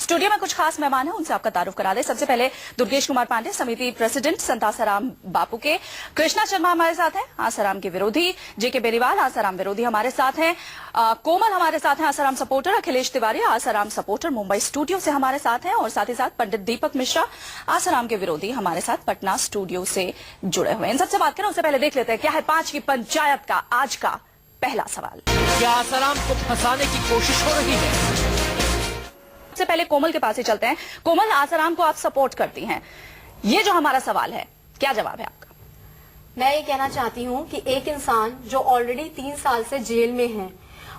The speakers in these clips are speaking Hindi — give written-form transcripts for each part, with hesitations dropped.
स्टूडियो में कुछ खास मेहमान हैं, उनसे आपका तारुफ करा दे। सबसे पहले दुर्गेश कुमार पांडे, समिति प्रेसिडेंट संत आसाराम बापू के। कृष्णा शर्मा हमारे साथ हैं, आसाराम के विरोधी। जेके बेनीवाल आसाराम विरोधी हमारे साथ हैं। कोमल हमारे साथ हैं, Asaram supporter. Akhilesh Tiwari Asaram supporter Mumbai studio से हमारे साथ हैं। और साथ ही साथ पंडित दीपक मिश्रा आसाराम के विरोधी हमारे साथ पटना स्टूडियो से जुड़े हुए हैं। इन सबसे बात करें उससे पहले देख लेते हैं क्या है 5 की पंचायत का आज का पहला सवाल। क्या आसाराम को फंसाने की कोशिश हो रही है? सबसे पहले कोमल के पास ही चलते हैं। कोमल, आसाराम को आप सपोर्ट करती हैं, ये जो हमारा सवाल है, क्या जवाब है आपका? मैं ये कहना चाहती हूँ कि एक इंसान जो ऑलरेडी 3 साल से जेल में है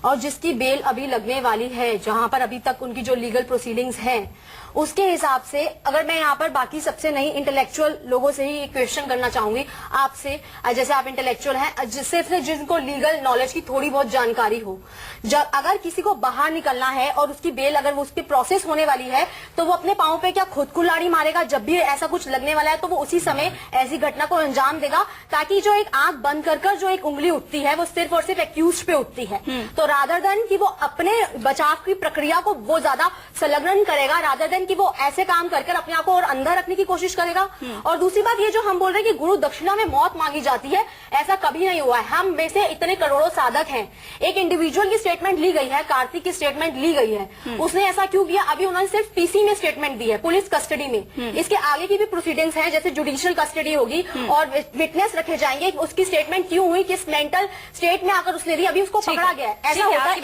और जिसकी बेल अभी लगने वाली है, जहाँ पर अभी तक उनकी जो लीगल प्रोसीडिंग्स हैं, उसके हिसाब से अगर मैं यहाँ पर बाकी सबसे नहीं इंटेलेक्चुअल लोगों से ही क्वेश्चन करना चाहूंगी आपसे, जैसे आप इंटेलेक्चुअल हैं, जिससे जिनको लीगल नॉलेज की थोड़ी बहुत जानकारी हो, जब अगर किसी को बाहर निकलना है और उसकी बेल अगर वो उसकी प्रोसेस होने वाली है तो वो अपने पांव पे क्या खुद कुल्हाड़ी मारेगा? जब भी ऐसा कुछ लगने वाला है तो वो उसी समय ऐसी घटना को अंजाम देगा, ताकि जो एक आंख बंद कर जो एक उंगली उठती है वो सिर्फ और सिर्फ एक्यूज पे उठती है। तो रादर देन कि वो अपने बचाव की प्रक्रिया को वो ज्यादा संलग्न करेगा, रादर देन कि वो ऐसे काम कर अपने आप को और अंदर रखने की कोशिश करेगा। और दूसरी बात ये जो हम बोल रहे हैं कि गुरु दक्षिणा में मौत मांगी जाती है, ऐसा कभी नहीं हुआ है। हम में से इतने करोड़ों साधक हैं, एक इंडिविजुअल की स्टेटमेंट ली गई है, कार्तिक की स्टेटमेंट ली गई है, उसने ऐसा क्यों किया? अभी उन्होंने सिर्फ पीसी में स्टेटमेंट दी है, पुलिस कस्टडी में। इसके आगे की भी प्रोसीडिंग्स हैं, जैसे जुडिशियल कस्टडी होगी और विटनेस रखे जाएंगे। उसकी स्टेटमेंट क्यों हुई, किस मेंटल स्टेट में आकर उसने दी, अभी उसको पकड़ा गया है। ऐसा होता है।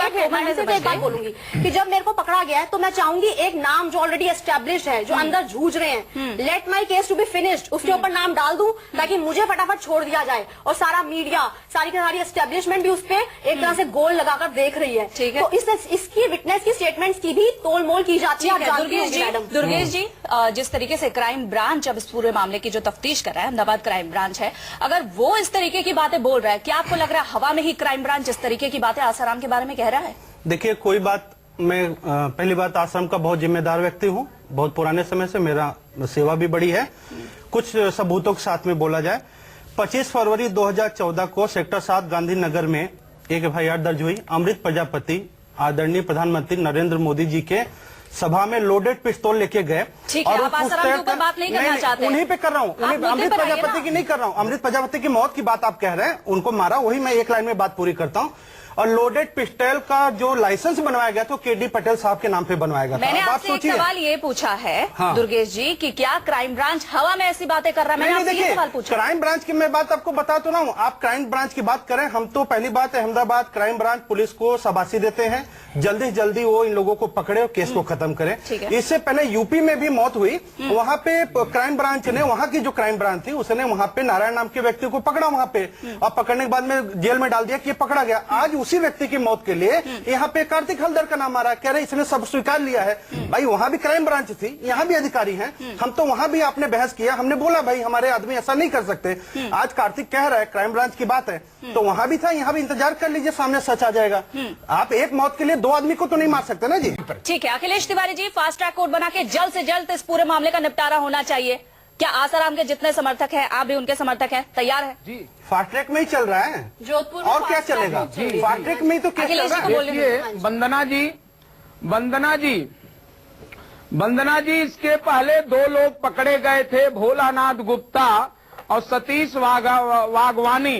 एक बात बोलूंगी कि जब मेरे को पकड़ा गया है तो मैं चाहूंगी एक नाम जो ऑलरेडी एस्टेब्लिश है, जो अंदर जूझ रहे हैं, let my case to be finished, उसके ऊपर नाम डाल दूं ताकि मुझे फटाफट छोड़ दिया जाए। और सारा मीडिया, सारी की सारी एस्टेब्लिशमेंट भी उस पर एक तरह से गोल लगाकर देख रही है। तो इसकी विटनेस की स्टेटमेंट्स की भी तोल मोल की जाती है। दुर्गेश जी, जिस तरीके से क्राइम ब्रांच अब इस पूरे मामले की जो तफ्तीश कर रहा है, अहमदाबाद क्राइम ब्रांच है, अगर वो इस तरीके की बातें बोल रहा है, क्या आपको लग रहा है हवा में ही क्राइम ब्रांच इस तरीके की बातें आसाराम के बारे में कह रहा है? देखिए, कोई बात, मैं पहली बात आसाराम का बहुत जिम्मेदार व्यक्ति हूँ, बहुत पुराने समय से मेरा सेवा भी बड़ी है। कुछ सबूतों के साथ में बोला जाए, 25 फरवरी 2014 को सेक्टर 7 गांधीनगर में एक FIR दर्ज हुई। अमृत प्रजापति आदरणीय प्रधानमंत्री नरेंद्र मोदी जी के सभा में लोडेड पिस्तौल लेके गए। और आप आसाराम के ऊपर बात नहीं करना चाहते? उन्हीं पे कर रहा हूँ, अमृत प्रजापति की नहीं कर रहा हूँ। अमृत प्रजापति की मौत की बात आप कह रहे हैं, उनको मारा, वही मैं एक लाइन में बात पूरी करता हूँ। और लोडेड पिस्टल का जो लाइसेंस बनवाया गया तो KD पटेल साहब के नाम पे बनवाया गया था। मैंने आपसे एक सवाल ये पूछा है, हाँ, दुर्गेश जी, कि क्या क्राइम ब्रांच हवा में ऐसी बातें कर रहा है? मैंने आपसे ये सवाल पूछा। क्राइम ब्रांच की मैं बात आपको बता तो रहा हूँ, आप क्राइम ब्रांच की बात करें। हम तो पहली बात अहमदाबाद क्राइम ब्रांच पुलिस को शाबाशी देते हैं, जल्दी से जल्दी वो इन लोगों को पकड़े और केस को खत्म करें। इससे पहले यूपी में भी मौत हुई, वहाँ पे क्राइम ब्रांच ने, वहाँ की जो क्राइम ब्रांच थी उसने वहाँ पे नारायण नाम के व्यक्ति को पकड़ा वहाँ पे, और पकड़ने के बाद में जेल में डाल दिया कि ये पकड़ा गया। आज उसी व्यक्ति की मौत के लिए यहाँ पे कार्तिक हल्दर का नाम आ रहा है, कह रहे इसने सब स्वीकार लिया है। भाई वहाँ भी क्राइम ब्रांच थी, यहाँ भी अधिकारी हैं, हम तो वहाँ भी आपने बहस किया, हमने बोला भाई हमारे आदमी ऐसा नहीं कर सकते। आज कार्तिक कह रहा है क्राइम ब्रांच की बात है, तो वहाँ भी था, यहाँ भी इंतजार कर लीजिए, सामने सच आ जाएगा। आप एक मौत के लिए 2 आदमी को तो नहीं मार सकते ना जी। ठीक है Akhilesh Tiwari ji, fast track court बना के जल्द से जल्द इस पूरे मामले का निपटारा होना चाहिए। क्या आसाराम के जितने समर्थक हैं, आप भी उनके समर्थक हैं, तैयार है जी? फास्ट ट्रैक में ही चल रहा है जोधपुर, और क्या चलेगा? फास्ट ट्रैक में ही तो केस चल रहा है। वंदना जी, इसके पहले 2 लोग पकड़े गए थे, भोलानाथ गुप्ता और सतीश वागवानी,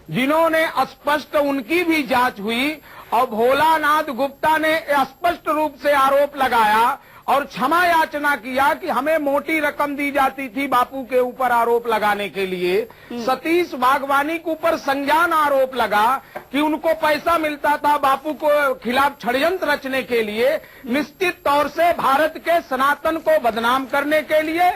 जिन्होंने स्पष्ट उनकी भी जांच हुई और भोलानाथ गुप्ता ने स्पष्ट रूप से आरोप लगाया और क्षमा याचना किया कि हमें मोटी रकम दी जाती थी बापू के ऊपर आरोप लगाने के लिए। सतीश वागवानी के ऊपर संज्ञान आरोप लगा कि उनको पैसा मिलता था बापू को खिलाफ षड्यंत्र रचने के लिए, निश्चित तौर से भारत के सनातन को बदनाम करने के लिए,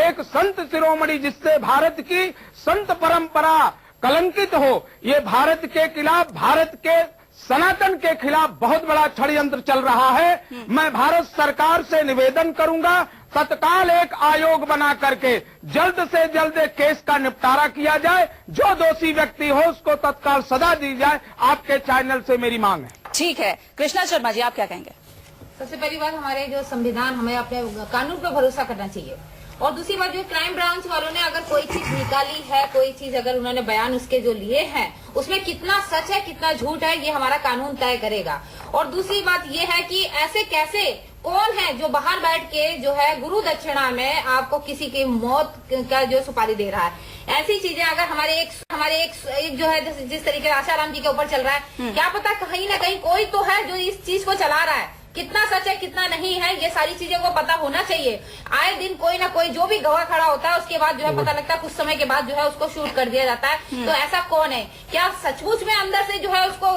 एक संत शिरोमणि जिससे भारत की संत परंपरा कलंकित हो, ये भारत के खिलाफ, भारत के सनातन के खिलाफ बहुत बड़ा षड्यंत्र चल रहा है। मैं भारत सरकार से निवेदन करूंगा, तत्काल एक आयोग बना करके जल्द से जल्द केस का निपटारा किया जाए, जो दोषी व्यक्ति हो उसको तत्काल सजा दी जाए। आपके चैनल से मेरी मांग है। ठीक है कृष्णा शर्मा जी, आप क्या कहेंगे? सबसे पहली बात, हमारे जो संविधान, हमें अपने कानून पर भरोसा करना चाहिए। और दूसरी बात, जो क्राइम ब्रांच वालों ने अगर कोई चीज निकाली है, कोई चीज अगर उन्होंने बयान उसके जो लिए हैं, उसमें कितना सच है कितना झूठ है ये हमारा कानून तय करेगा। और दूसरी बात ये है कि ऐसे कैसे कौन है जो बाहर बैठ के जो है गुरु दक्षिणा में आपको किसी की मौत का जो सुपारी दे रहा है। ऐसी चीजें अगर हमारे एक जो है जिस तरीके से आसाराम जी के ऊपर चल रहा है, क्या पता कहीं ना कहीं कोई तो है जो इस चीज को चला रहा है। कितना सच है कितना नहीं है ये सारी चीजों को पता होना चाहिए। आए दिन कोई ना कोई जो भी गवाह खड़ा होता है उसके बाद जो है पता लगता है कुछ समय के बाद जो है उसको शूट कर दिया जाता है। तो ऐसा कौन है? क्या सचमुच में अंदर से जो है उसको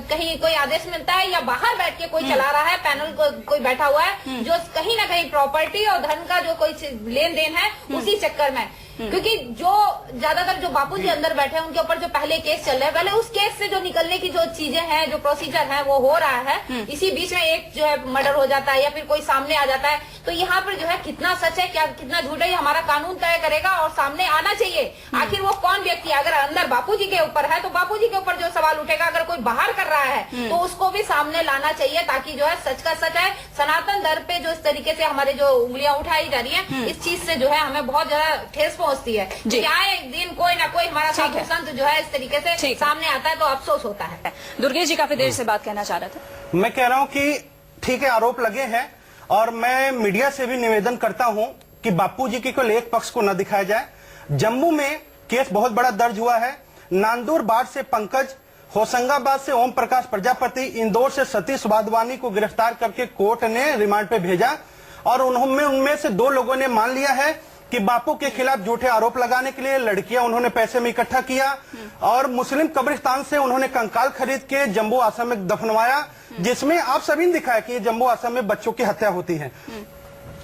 कहीं कोई आदेश मिलता है या बाहर बैठ के कोई चला रहा है, पैनल कोई बैठा हुआ है जो कहीं ना कहीं प्रॉपर्टी और धन का जो कोई लेन देन है उसी चक्कर में। क्योंकि जो ज्यादातर जो बापूजी अंदर बैठे हैं उनके ऊपर जो पहले केस चल रहा है, पहले उस केस से जो निकलने की जो चीजें हैं जो प्रोसीजर है वो हो रहा है। इसी बीच में एक जो है मर्डर हो जाता है या फिर कोई सामने आ जाता है। तो यहाँ पर जो है कितना सच है क्या कितना झूठ है ये हमारा कानून तय करेगा और सामने आना चाहिए। आखिर वो कौन व्यक्ति है? अगर अंदर बापूजी के ऊपर है तो बापूजी के ऊपर जो सवाल उठेगा, अगर कोई बाहर कर रहा है तो उसको भी सामने लाना चाहिए ताकि जो है सच का सच है। सनातन धर्म पे जो इस तरीके से हमारे जो उंगलियां उठाई जा रही है इस चीज से जो है हमें बहुत ज्यादा ठेस पहुंचती है। क्या एक दिन कोई ना कोई हमारा साधु संत जो है इस तरीके से सामने आता है तो अफसोस होता है। दुर्गेश जी काफी देर से बात कहना चाह रहे थे। मैं कह रहा हूं कि ठीक है, आरोप लगे हैं और मैं मीडिया से भी निवेदन करता हूं कि बापूजी के केवल एक पक्ष को न दिखाया जाए। जम्मू में केस बहुत बड़ा दर्ज हुआ है। नांदूर बाढ़ से पंकज, होशंगाबाद से ओम प्रकाश प्रजापति, इंदौर से सतीश वाधवानी को गिरफ्तार करके कोर्ट ने रिमांड पे भेजा और उनमें से 2 लोगों ने मान लिया है कि बापू के खिलाफ झूठे आरोप लगाने के लिए लड़कियां उन्होंने पैसे में इकट्ठा किया और मुस्लिम कब्रिस्तान से उन्होंने कंकाल खरीद के जम्मू आसम में दफनवाया, जिसमें आप सभी ने दिखाया कि जम्मू आसम में बच्चों की हत्या होती है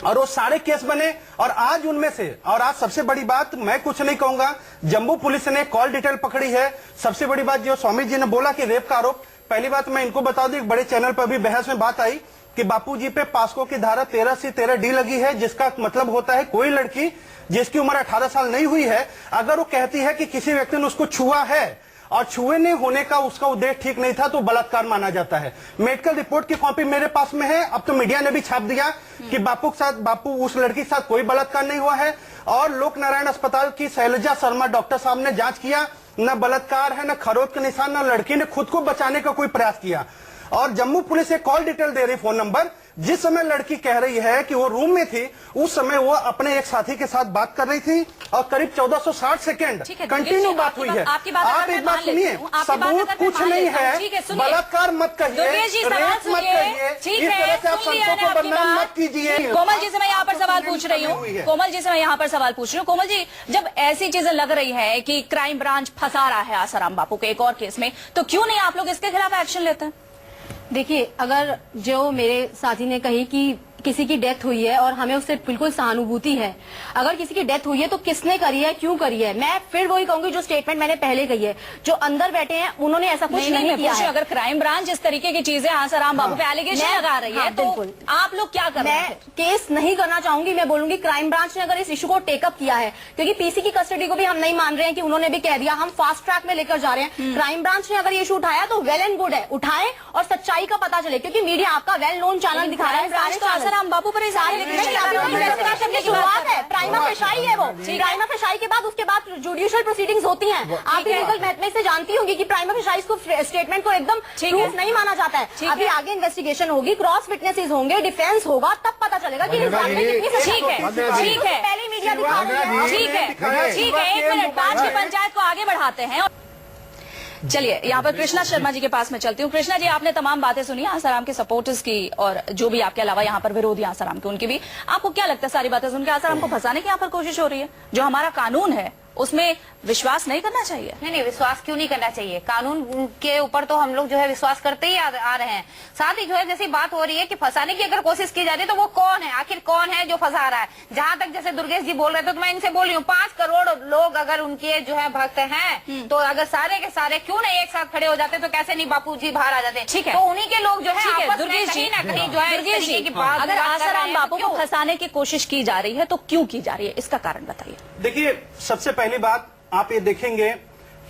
और वो सारे केस बने। और आज उनमें से, और आज सबसे बड़ी बात, मैं कुछ नहीं कहूंगा, जम्मू पुलिस ने कॉल डिटेल पकड़ी है। सबसे बड़ी बात जो स्वामी जी ने बोला कि रेप का आरोप, पहली बात मैं इनको बता दूं, एक बड़े चैनल पर भी बहस में बात आई कि बापूजी पे पास्को की धारा 13C13D लगी है, जिसका मतलब होता है कोई लड़की जिसकी उम्र 18 साल नहीं हुई है, अगर वो कहती है कि किसी व्यक्ति ने उसको छुआ है और छुए नहीं होने का उसका उद्देश्य ठीक नहीं था तो बलात्कार माना जाता है। मेडिकल रिपोर्ट की कॉपी मेरे पास में है। अब तो मीडिया ने भी छाप दिया कि बापू उस लड़की के साथ कोई बलात्कार नहीं हुआ है। और लोक नारायण अस्पताल की शैलजा शर्मा डॉक्टर साहब ने जांच किया, न बलात्कार है, न खरोच का निशान, न लड़की ने खुद को बचाने का कोई प्रयास किया। और जम्मू पुलिस एक कॉल डिटेल दे रही, फोन नंबर, जिस समय लड़की कह रही है कि वो रूम में थी, उस समय वो अपने एक साथी के साथ बात कर रही थी और करीब 1460 सेकेंड कंटिन्यू बात हुई है। आप एक बात सुनिए, सबूत कुछ नहीं है, बलात्कार मत कहिए, रेप मत कहिए, इस तरह से आप संतों को बदनाम मत कीजिए। कोमल जी से मैं यहाँ पर सवाल पूछ रही हूँ, कोमल जी, जब ऐसी चीजें लग रही है कि क्राइम ब्रांच फंसा रहा है आसाराम बापू के एक और केस में, तो क्यों नहीं आप लोग इसके खिलाफ एक्शन लेते हैं? देखिए, अगर जो मेरे साथी ने कही कि किसी की डेथ हुई है और हमें उससे बिल्कुल सहानुभूति है, अगर किसी की डेथ हुई है तो किसने करी है, क्यों करी है? मैं फिर वही कहूंगी जो स्टेटमेंट मैंने पहले कही है, जो अंदर बैठे हैं उन्होंने ऐसा कुछ नहीं किया है। अगर क्राइम ब्रांच इस तरीके की चीजें आसाराम बापू पे एलिगेशन लगा रही है तो आप लोग क्या कर रहे हैं? मैं केस नहीं करना चाहूंगी, मैं बोलूंगी क्राइम ब्रांच ने अगर इस इशू को टेकअप किया है, क्योंकि पीसी की कस्टडी को भी हम नहीं मान रहे हैं कि उन्होंने भी कह दिया हम फास्ट ट्रैक में लेकर जा रहे हैं। क्राइम ब्रांच ने अगर ये इशू उठाया तो वेल एंड गुड है, उठाए और सच्चाई का पता चले, क्योंकि मीडिया आपका वेल नोन चैनल दिखा रहा है। आसाराम बापू पर इन्वेस्टिगेशन की शुरुआत है, प्राइमा फेशाई है वो। प्राइमा फेशाई के बाद उसके बाद जुडिशियल प्रोसीडिंग्स होती हैं। आप भी लीगल महकमे से जानती होंगी कि प्राइमा फेशाई को स्टेटमेंट को एकदम प्रूफ नहीं माना जाता है। अभी आगे इन्वेस्टिगेशन होगी, क्रॉस विटनेसेस होंगे, डिफेंस होगा, तब पता चलेगा कि ठीक है, पहले मीडिया दिखा रही है। ठीक है, 1 मिनट, आज की पंचायत को आगे बढ़ाते हैं। चलिए यहाँ पर कृष्णा शर्मा जी के पास में चलती हूँ। कृष्णा जी, आपने तमाम बातें सुनी आसाराम के सपोर्टर्स की और जो भी आपके अलावा यहाँ पर विरोधी आसाराम के उनकी भी, आपको क्या लगता है सारी बातें सुनकर आसाराम को फंसाने की यहाँ पर कोशिश हो रही है? जो हमारा कानून है उसमें विश्वास नहीं करना चाहिए? नहीं, विश्वास क्यों नहीं करना चाहिए? कानून के ऊपर तो हम लोग जो है विश्वास करते ही आ रहे हैं। साथ ही जो है जैसी बात हो रही है कि फंसाने की अगर कोशिश की जा रही है तो वो कौन है, आखिर कौन है जो फंसा रहा है? जहां तक जैसे दुर्गेश जी बोल रहे थे तो मैं इनसे बोल रही हूँ, 5 करोड़ लोग अगर उनके जो है भक्त हैं तो अगर सारे के सारे क्यों नहीं एक साथ खड़े हो जाते तो कैसे नहीं बापू जी बाहर आ जाते? ठीक है, तो उन्हीं के लोग जो है दुर्गेश जी, जो है अगर आसाराम बापू को फंसाने की कोशिश की जा रही है तो क्यों की जा रही है, इसका कारण बताइए। देखिए, सबसे पहली बात आप ये देखेंगे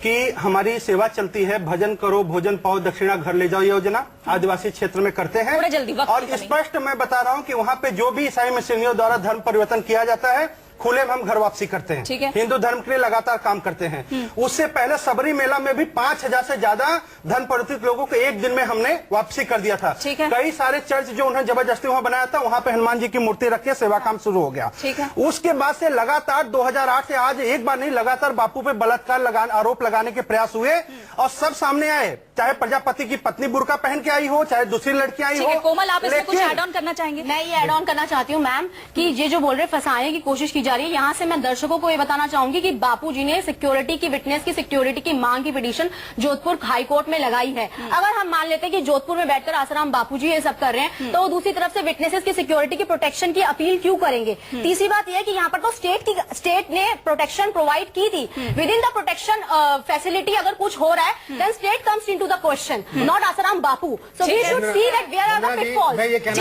कि हमारी सेवा चलती है, भजन करो भोजन पाओ दक्षिणा घर ले जाओ योजना, आदिवासी क्षेत्र में करते हैं। जल्दी और स्पष्ट मैं बता रहा हूं कि वहां पे जो भी ईसाई मिशनरियों द्वारा धर्म परिवर्तन किया जाता है खुले में हम घर वापसी करते हैं। ठीक है। हिंदू धर्म के लिए लगातार काम करते हैं। उससे पहले सबरी मेला में भी 5,000 से ज्यादा धन पीड़ित लोगों को एक दिन में हमने वापसी कर दिया था। ठीक है। कई सारे चर्च जो उन्होंने जबरदस्ती वहां बनाया था, वहां पे हनुमान जी की मूर्ति रख के सेवा काम शुरू हो गया। ठीक है। उसके बाद से लगातार 2008 से आज एक बार नहीं, लगातार बापू पे बलात्कार आरोप लगाने के प्रयास हुए और सब सामने आए। चाहे प्रजापति की पत्नी बुर्का पहन के आई हो, चाहे दूसरी लड़की आई हो। कोमल, आप इसमें कुछ ऐड ऑन करना चाहेंगे? मैं ये ऐड ऑन करना चाहती हूँ मैम कि ये जो बोल रहे फंसाने की कोशिश की जा रही है, यहाँ से मैं दर्शकों को ये बताना चाहूंगी कि बापूजी ने सिक्योरिटी की, विटनेस की सिक्योरिटी की मांग की पिटीशन जोधपुर हाई कोर्ट में लगाई है। अगर हम मान लेते हैं कि जोधपुर में बैठकर आसाराम बापूजी ये सब कर रहे हैं, तो दूसरी तरफ से विटनेसेस की सिक्योरिटी की प्रोटेक्शन की अपील क्यों करेंगे? तीसरी बात यह है कि यहाँ पर तो स्टेट ने प्रोटेक्शन प्रोवाइड की थी। Within the protection facility अगर कुछ हो रहा है, then state comes into the question, not Asaram Bapu. So we should see that where are the pitfalls.